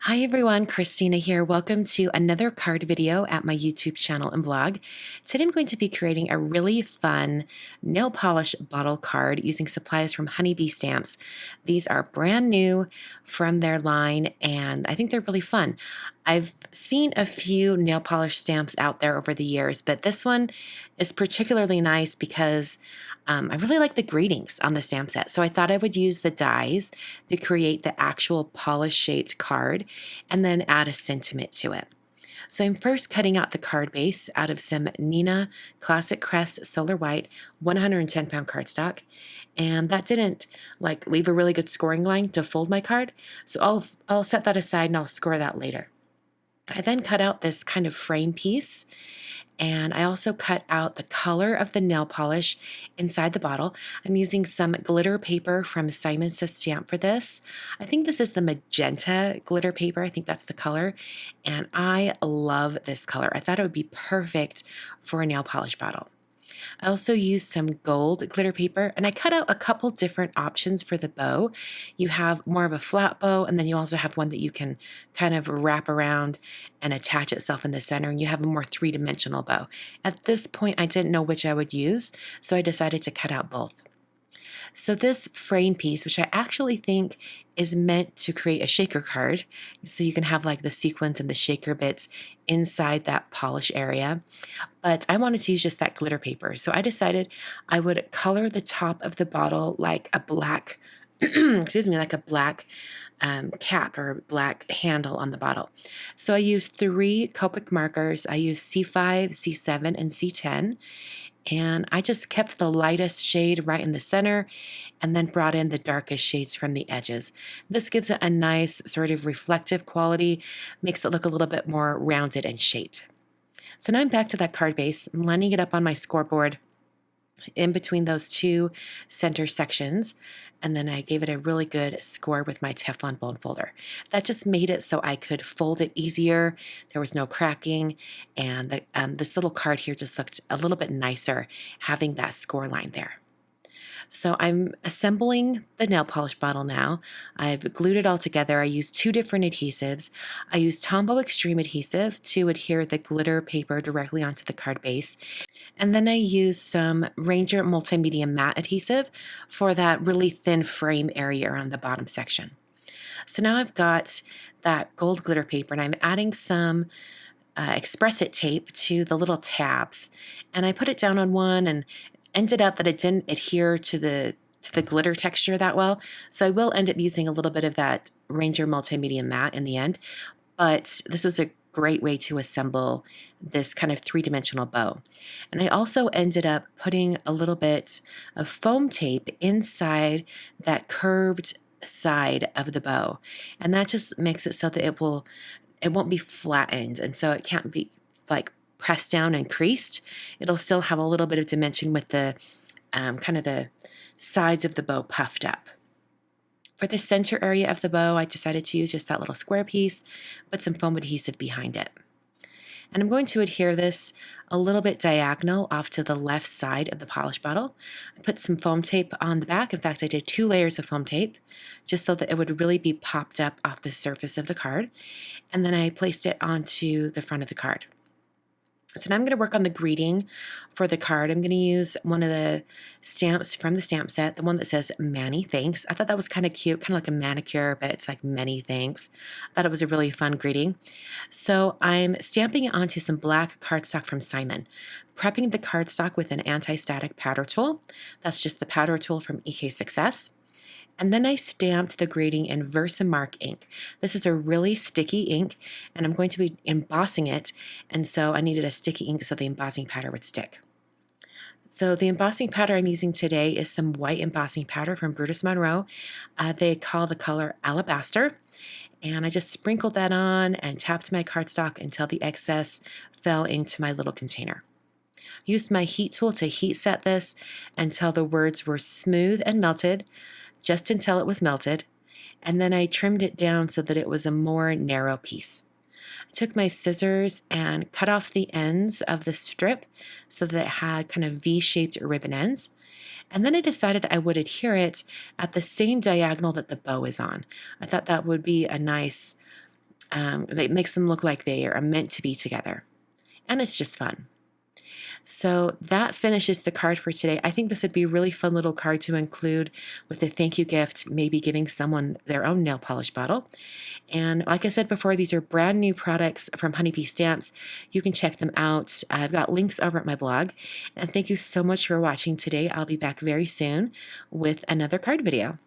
Hi everyone, Christina here. Welcome to another card video at my YouTube channel and blog. Today I'm going to be creating a really fun nail polish bottle card using supplies from Honeybee Stamps. These are brand new from their line and I think they're really fun. I've seen a few nail polish stamps out there over the years, but this one is particularly nice because I really like the greetings on the stamp set. So I thought I would use the dies to create the actual polish shaped card and then add a sentiment to it. So I'm first cutting out the card base out of some Neenah Classic Crest Solar White 110-pound cardstock. And that didn't leave a really good scoring line to fold my card. So I'll set that aside and I'll score that later. I then cut out this kind of frame piece, and I also cut out the color of the nail polish inside the bottle. I'm using some glitter paper from Simon Says Stamp for this. I think this is the magenta glitter paper. I think that's the color. And I love this color. I thought it would be perfect for a nail polish bottle. I also used some gold glitter paper, and I cut out a couple different options for the bow. You have more of a flat bow, and then you also have one that you can kind of wrap around and attach itself in the center, and you have a more three-dimensional bow. At this point, I didn't know which I would use, so I decided to cut out both. So this frame piece, which I actually think is meant to create a shaker card, so you can have like the sequins and the shaker bits inside that polish area, but I wanted to use just that glitter paper. So I decided I would color the top of the bottle like a black, excuse me, like a black cap or black handle on the bottle. So I used 3 Copic markers. I used C5, C7, and C10. And I just kept the lightest shade right in the center and then brought in the darkest shades from the edges. This gives it a nice sort of reflective quality, makes it look a little bit more rounded and shaped. So now I'm back to that card base. I'm lining it up on my scoreboard in between those 2 center sections, and then I gave it a really good score with my Teflon bone folder. That just made it so I could fold it easier. There was no cracking, and this little card here just looked a little bit nicer having that score line there. So I'm assembling the nail polish bottle now. I've glued it all together. I used 2 different adhesives. I used Tombow Extreme adhesive to adhere the glitter paper directly onto the card base. And then I used some Ranger Multimedia Matte adhesive for that really thin frame area around the bottom section. So now I've got that gold glitter paper and I'm adding some Express-It tape to the little tabs. And I put it down on one and ended up that it didn't adhere to the glitter texture that well. So I will end up using a little bit of that Ranger Multimedia Matte in the end. But this was a great way to assemble this kind of 3-dimensional bow. And I also ended up putting a little bit of foam tape inside that curved side of the bow. And that just makes it so that it won't be flattened, and so it can't be like pressed down and creased. It'll still have a little bit of dimension with the kind of the sides of the bow puffed up. For the center area of the bow, I decided to use just that little square piece, put some foam adhesive behind it. And I'm going to adhere this a little bit diagonal off to the left side of the polish bottle. I put some foam tape on the back. In fact, I did 2 layers of foam tape just so that it would really be popped up off the surface of the card. And then I placed it onto the front of the card. So now I'm going to work on the greeting for the card. I'm going to use one of the stamps from the stamp set, the one that says Many Thanks. I thought that was kind of cute, kind of like a manicure, but it's like many thanks. I thought it was a really fun greeting. So I'm stamping it onto some black cardstock from Simon, prepping the cardstock with an anti-static powder tool. That's just the powder tool from EK Success. And then I stamped the grading in Versamark ink. This is a really sticky ink, and I'm going to be embossing it, and so I needed a sticky ink so the embossing powder would stick. So the embossing powder I'm using today is some white embossing powder from Brutus Monroe. They call the color Alabaster, and I just sprinkled that on and tapped my cardstock until the excess fell into my little container. Used my heat tool to heat set this until the words were smooth and melted, just until it was melted, and then I trimmed it down so that it was a more narrow piece. I took my scissors and cut off the ends of the strip so that it had kind of V-shaped ribbon ends, and then I decided I would adhere it at the same diagonal that the bow is on. I thought that would be a nice that makes them look like they are meant to be together. And it's just fun. So that finishes the card for today. I think this would be a really fun little card to include with a thank you gift, maybe giving someone their own nail polish bottle. And like I said before, these are brand new products from Honeybee Stamps. You can check them out. I've got links over at my blog. And thank you so much for watching today. I'll be back very soon with another card video.